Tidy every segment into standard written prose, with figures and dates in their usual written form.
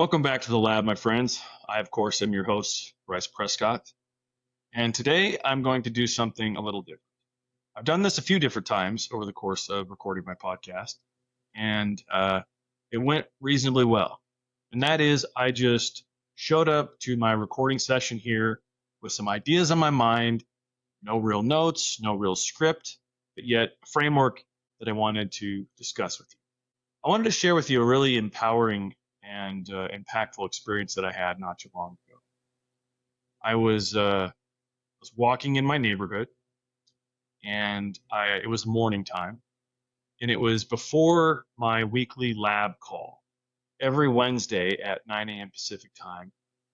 Welcome back to the lab, my friends. I, of course, am your host, Bryce Prescott. And today I'm going to do something a little different. I've done this a few different times over the course of recording my podcast, and it went reasonably well. And that is, I just showed up to my recording session here with some ideas on my mind, no real notes, no real script, but yet a framework that I wanted to discuss with you. I wanted to share with you a really empowering and impactful experience that I had not too long ago. I was walking in my neighborhood, and it was morning time, and it was before my weekly lab call. Every Wednesday at 9 a.m. Pacific time,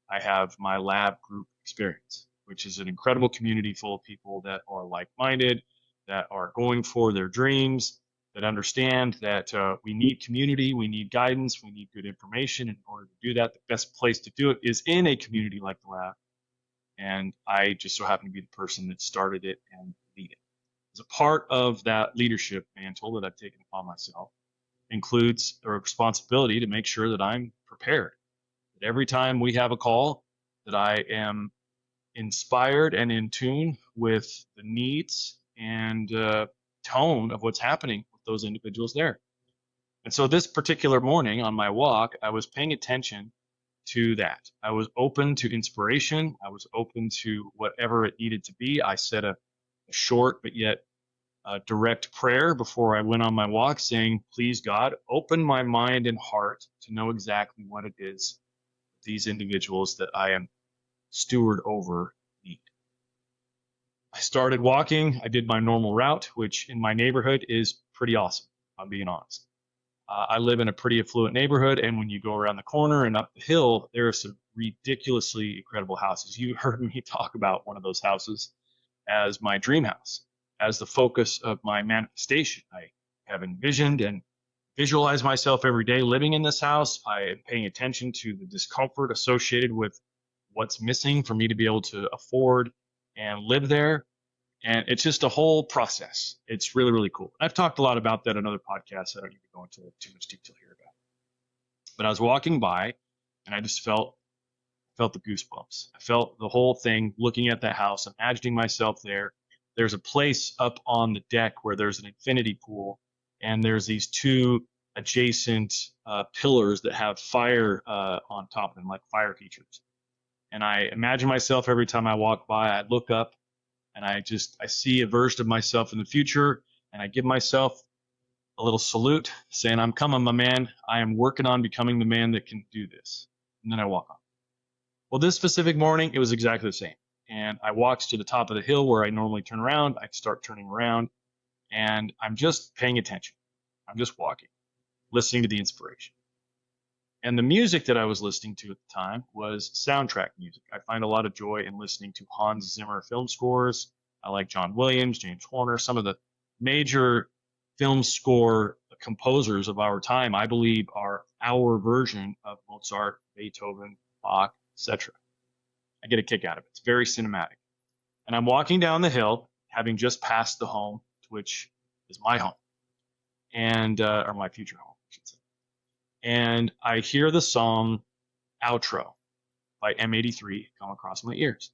I have my lab group experience, which is an incredible community full of people that are like-minded, that are going for their dreams, that understand that we need community, we need guidance, we need good information. In order to do that, the best place to do it is in a community like the lab. And I just so happen to be the person that started it and lead it. As a part of that leadership mantle that I've taken upon myself includes a responsibility to make sure that I'm prepared. That every time we have a call, that I am inspired and in tune with the needs and tone of what's happening with those individuals there. And so this particular morning on my walk, I was paying attention to that. I was open to inspiration. I was open to whatever it needed to be. I said a short but yet direct prayer before I went on my walk, saying, please God, open my mind and heart to know exactly what it is these individuals that I am steward over need. I started walking. I did my normal route, which in my neighborhood is pretty awesome, I'm being honest. I live in a pretty affluent neighborhood, and when you go around the corner and up the hill, there are some ridiculously incredible houses. You heard me talk about one of those houses as my dream house, as the focus of my manifestation. I have envisioned and visualized myself every day living in this house. I am paying attention to the discomfort associated with what's missing for me to be able to afford and live there. And it's just a whole process. It's really, really cool. I've talked a lot about that in other podcasts. I don't need to go into too much detail here about it. But I was walking by, and I just felt the goosebumps. I felt the whole thing looking at that house, imagining myself there. There's a place up on the deck where there's an infinity pool, and there's these two adjacent pillars that have fire on top of them, like fire features. And I imagine myself every time I walk by, I look up and I see a version of myself in the future, and I give myself a little salute saying, I'm coming, my man. I am working on becoming the man that can do this. And then I walk on. Well, this specific morning, it was exactly the same. And I walked to the top of the hill where I normally turn around. I start turning around, and I'm just paying attention. I'm just walking, listening to the inspiration. And the music that I was listening to at the time was soundtrack music. I find a lot of joy in listening to Hans Zimmer film scores. I like John Williams, James Horner, some of the major film score composers of our time, I believe, are our version of Mozart, Beethoven, Bach, etc. I get a kick out of it. It's very cinematic. And I'm walking down the hill, having just passed the home, which is my home, and or my future home, I should say. And I hear the song Outro by M83 come across my ears.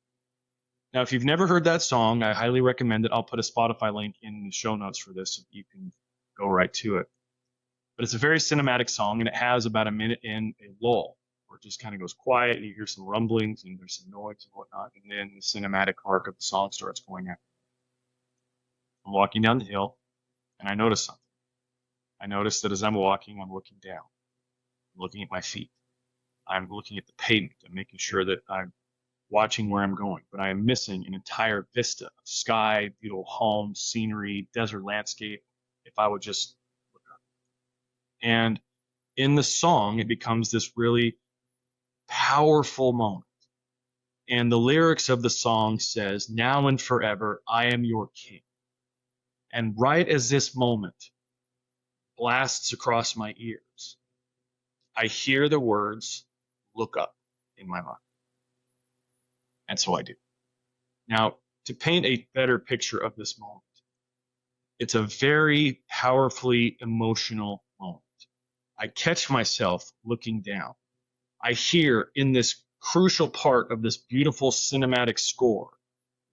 Now, if you've never heard that song, I highly recommend it. I'll put a Spotify link in the show notes for this so you can go right to it. But it's a very cinematic song, and it has about a minute in a lull where it just kind of goes quiet, and you hear some rumblings, and there's some noise and whatnot, and then the cinematic arc of the song starts going out. I'm walking down the hill, and I notice something. I notice that as I'm walking, I'm looking down. I'm looking at my feet. I'm looking at the pavement. I'm making sure that I'm watching where I'm going, but I am missing an entire vista of sky, beautiful homes, scenery, desert landscape, if I would just look up. And in the song, it becomes this really powerful moment. And the lyrics of the song says, now and forever, I am your king. And right as this moment blasts across my ears, I hear the words, look up, in my mind. And so I do. Now, to paint a better picture of this moment, it's a very powerfully emotional moment. I catch myself looking down. I hear in this crucial part of this beautiful cinematic score,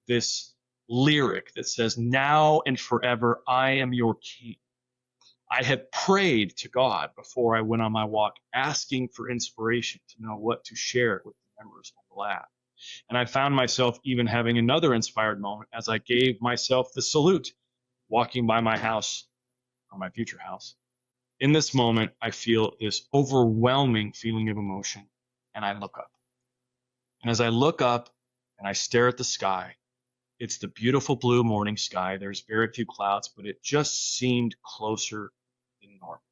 this lyric that says, "Now and forever, I am your king." I had prayed to God before I went on my walk, asking for inspiration to know what to share with the members of the lab. And I found myself even having another inspired moment as I gave myself the salute, walking by my house, or my future house. In this moment, I feel this overwhelming feeling of emotion, and I look up. And as I look up and I stare at the sky, it's the beautiful blue morning sky. There's very few clouds, but it just seemed closer than normal.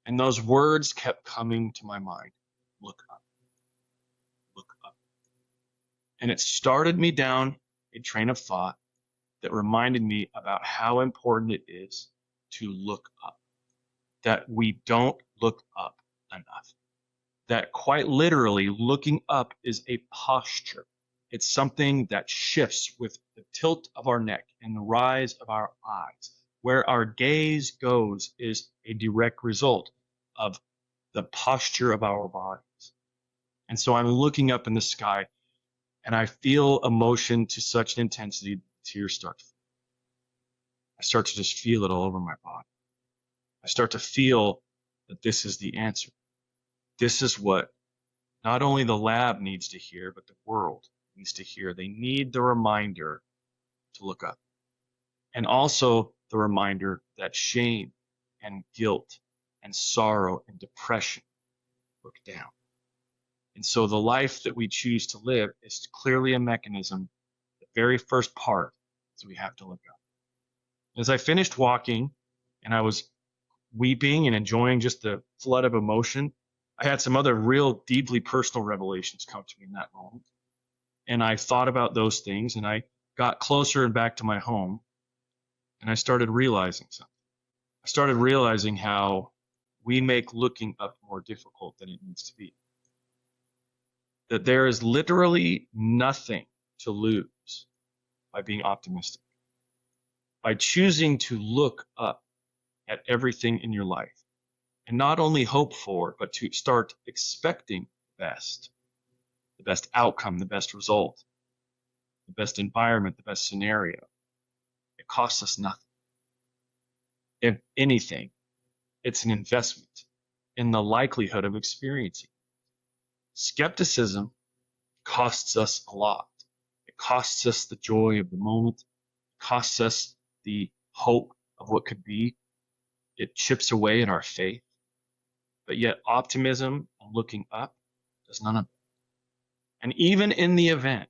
And those words kept coming to my mind. Look up. Look up. And it started me down a train of thought that reminded me about how important it is to look up. That we don't look up enough. That quite literally, looking up is a posture. It's something that shifts with the tilt of our neck and the rise of our eyes. Where our gaze goes is a direct result of the posture of our bodies. And so I'm looking up in the sky and I feel emotion to such an intensity, tears start to fall. I start to just feel it all over my body. I start to feel that this is the answer. This is what not only the lab needs to hear, but the world needs to hear. They need the reminder to look up. And also the reminder that shame and guilt and sorrow and depression look down. And so the life that we choose to live is clearly a mechanism. The very first part is we have to look up. As I finished walking and I was weeping and enjoying just the flood of emotion, I had some other real deeply personal revelations come to me in that moment. And I thought about those things and I got closer and back to my home and I started realizing something. I started realizing how we make looking up more difficult than it needs to be. That there is literally nothing to lose by being optimistic. By choosing to look up at everything in your life and not only hope for, but to start expecting the best outcome, the best result, the best environment, the best scenario. It costs us nothing. If anything, it's an investment in the likelihood of experiencing. Skepticism costs us a lot. It costs us the joy of the moment. It costs us the hope of what could be. It chips away at our faith. But yet optimism and looking up does none of it. And even in the event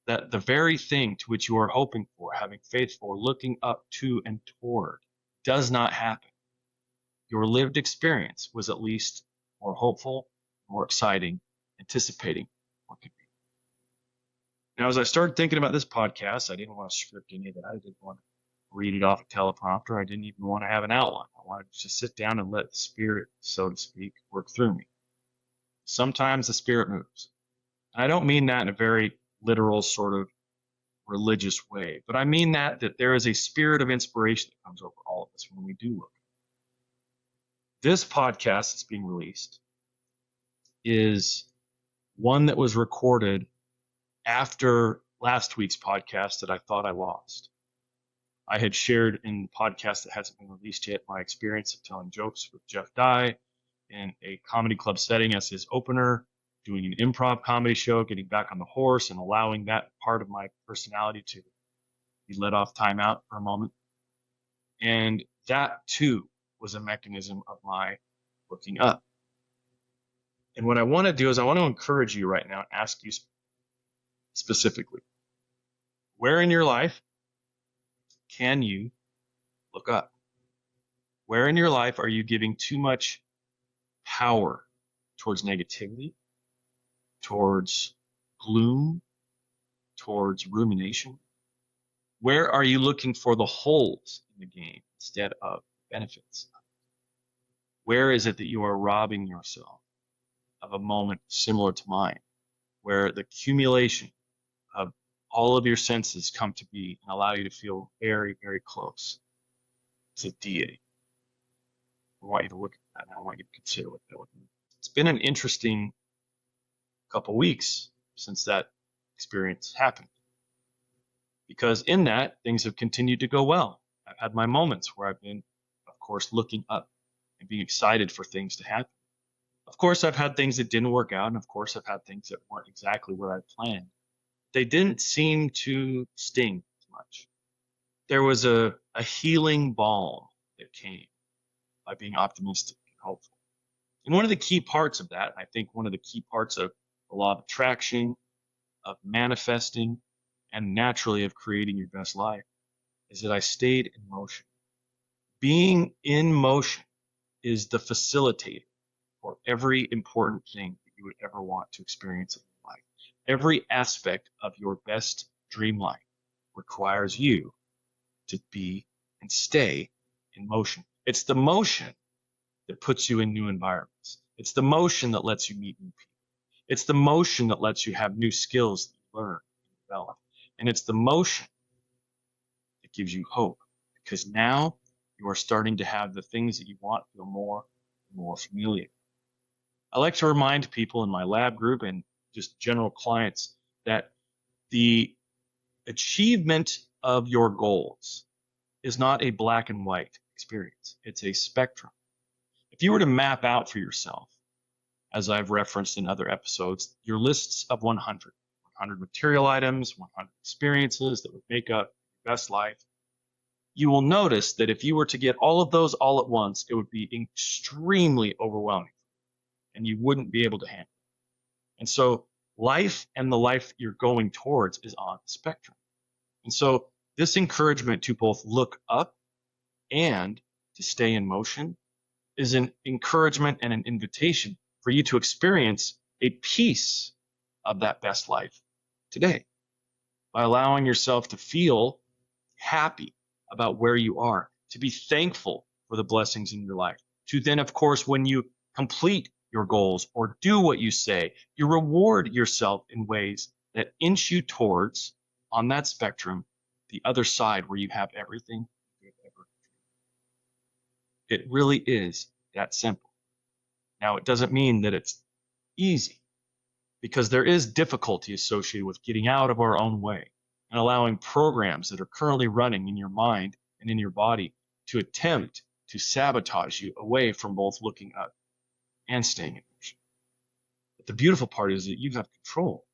that the very thing to which you are hoping for, having faith for, looking up to and toward, does not happen, your lived experience was at least more hopeful, more exciting, anticipating what could be. Now, as I started thinking about this podcast, I didn't want to script any of that. I didn't want to read it off a teleprompter. I didn't even want to have an outline. I wanted to just sit down and let the Spirit, so to speak, work through me. Sometimes the Spirit moves. And I don't mean that in a very literal sort of religious way, but I mean that there is a spirit of inspiration that comes over all of us when we do look. This podcast that's being released is one that was recorded after last week's podcast that I thought I lost. I had shared in the podcast that hasn't been released yet my experience of telling jokes with Jeff Dye in a comedy club setting as his opener, doing an improv comedy show, getting back on the horse and allowing that part of my personality to be let off timeout for a moment. And that too was a mechanism of my looking up. And what I want to do is I want to encourage you right now and ask you specifically, where in your life can you look up? Where in your life are you giving too much power towards negativity, towards gloom, towards rumination? Where are you looking for the holes in the game instead of benefits? Where is it that you are robbing yourself of a moment similar to mine, where the accumulation of all of your senses come to be and allow you to feel very, very close to deity? I want you to look at that and I want you to consider what that would mean. It's been an interesting couple weeks since that experience happened. Because in that, things have continued to go well. I've had my moments where I've been, of course, looking up and being excited for things to happen. Of course, I've had things that didn't work out, and of course, I've had things that weren't exactly what I planned. They didn't seem to sting as much. There was a healing balm that came by being optimistic and hopeful. And one of the key parts of that, I think one of the key parts of the law of attraction, of manifesting, and naturally of creating your best life, is that I stayed in motion. Being in motion is the facilitator for every important thing that you would ever want to experience in life. Every aspect of your best dream life requires you to be and stay in motion. It's the motion that puts you in new environments. It's the motion that lets you meet new people. It's the motion that lets you have new skills that you learn and develop. And it's the motion that gives you hope, because now you are starting to have the things that you want feel more and more familiar. I like to remind people in my lab group and just general clients that the achievement of your goals is not a black and white experience. It's a spectrum. If you were to map out for yourself, as I've referenced in other episodes, your lists of 100 material items, 100 experiences that would make up your best life, you will notice that if you were to get all of those all at once, it would be extremely overwhelming, and you wouldn't be able to handle it. And so life and the life you're going towards is on the spectrum. And so this encouragement to both look up and to stay in motion is an encouragement and an invitation for you to experience a piece of that best life today by allowing yourself to feel happy about where you are, to be thankful for the blessings in your life, to then, of course, when you complete your goals or do what you say, you reward yourself in ways that inch you towards, on that spectrum, the other side where you have everything you've ever dreamed. It really is that simple. Now, it doesn't mean that it's easy, because there is difficulty associated with getting out of our own way and allowing programs that are currently running in your mind and in your body to attempt to sabotage you away from both looking up and staying in motion. But the beautiful part is that you have control.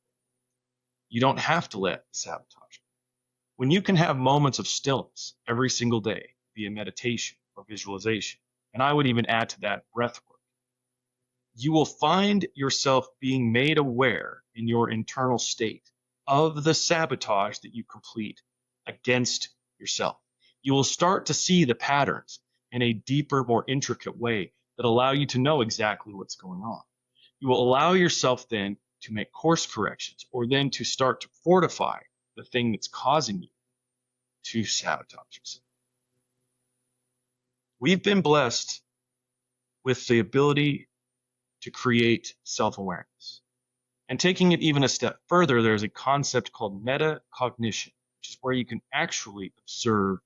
You don't have to let sabotage you. When you can have moments of stillness every single day via meditation or visualization, and I would even add to that breath work, you will find yourself being made aware in your internal state of the sabotage that you complete against yourself. You will start to see the patterns in a deeper, more intricate way that allow you to know exactly what's going on. You will allow yourself then to make course corrections, or then to start to fortify the thing that's causing you to sabotage yourself. We've been blessed with the ability to create self-awareness. And taking it even a step further, there's a concept called metacognition, which is where you can actually observe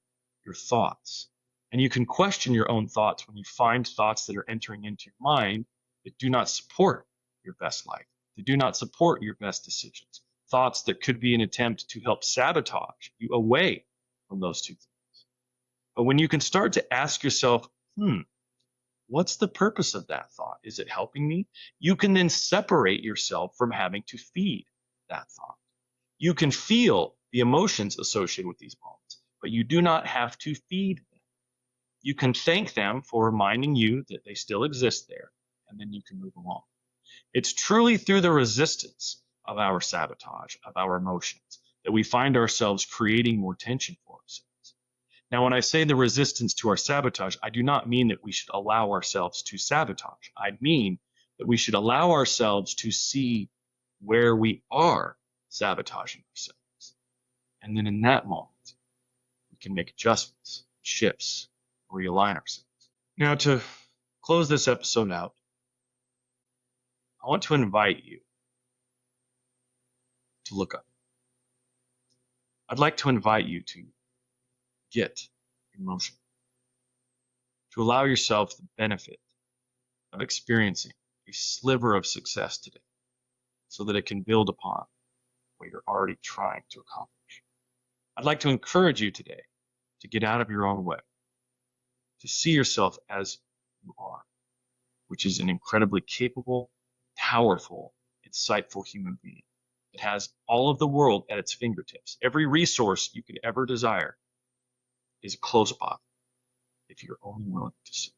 your thoughts. And you can question your own thoughts when you find thoughts that are entering into your mind that do not support your best life, that do not support your best decisions, thoughts that could be an attempt to help sabotage you away from those two things. But when you can start to ask yourself, what's the purpose of that thought? Is it helping me? You can then separate yourself from having to feed that thought. You can feel the emotions associated with these moments, but you do not have to feed them. You can thank them for reminding you that they still exist there, and then you can move along. It's truly through the resistance of our sabotage, of our emotions, that we find ourselves creating more tension for ourselves. Now, when I say the resistance to our sabotage, I do not mean that we should allow ourselves to sabotage. I mean that we should allow ourselves to see where we are sabotaging ourselves. And then in that moment, we can make adjustments, shifts, realign ourselves. Now, to close this episode out, I want to invite you to look up. I'd like to invite you to get in motion, to allow yourself the benefit of experiencing a sliver of success today. so that it can build upon what you're already trying to accomplish. I'd like to encourage you today to get out of your own way, to see yourself as you are, which is an incredibly capable, powerful, insightful human being. It has all of the world at its fingertips. Every resource you could ever desire is close upon if you're only willing to see.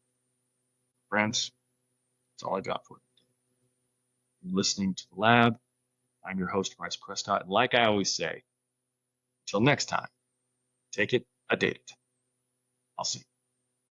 Friends, that's all I got for you. You're listening to The Lab. I'm your host, Bryce Prescott. And like I always say, until next time, take it a date. I'll see you.